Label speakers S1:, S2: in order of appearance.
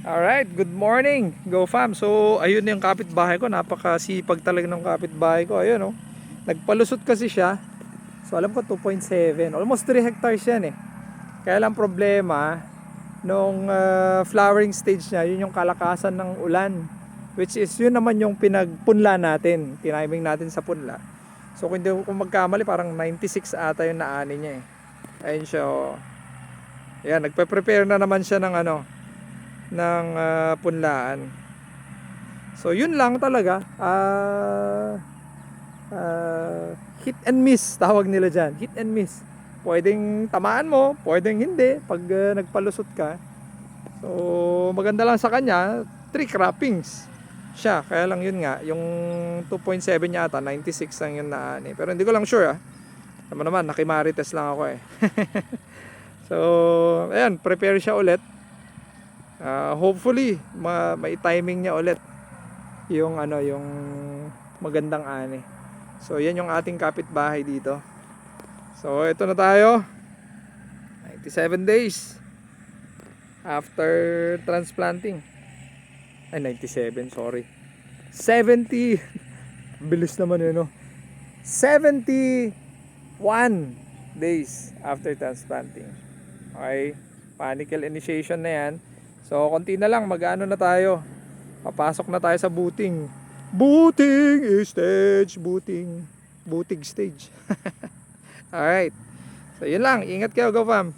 S1: Alright, good morning, Go Fam. So, ayun yung kapitbahay ko. Napakasipag talaga ng kapitbahay ko. Ayun, oh. Nagpalusot kasi siya. So, alam ko 2.7. Almost 3 hectares yan eh. Kaya lang problema, nung flowering stage niya, yun yung kalakasan ng ulan. Which is, yun naman yung pinagpunla natin. Tiniming natin sa punla. So, kung hindi ko magkamali, parang 96 ata yung naani niya eh. Ayun siya, oh. Yan, nagpe-prepare na naman siya ng punlaan. So yun lang talaga. Hit and miss tawag nila dyan. Hit and miss. Pwedeng tamaan mo, pwedeng hindi pag nagpalusot ka. So maganda lang sa kanya, 3 croppings siya. Kaya lang yun nga, yung 2.7 niya ata, 96 lang yun naani. Pero hindi ko lang sure naman, nakimarites lang ako eh. So ayan, prepare siya ulit. Hopefully may timing niya ulit yung yung magandang ani. So yan yung ating kapitbahay dito. So ito na tayo, 97 days after transplanting. Ay 97, sorry, 70. Bilis naman yun, no? 71 days after transplanting. Okay, panicle initiation na yan. So, konti na lang, mag-ano na tayo. Papasok na tayo sa booting. Booting stage, booting stage. Alright. So, yun lang. Ingat kayo, Go Fam.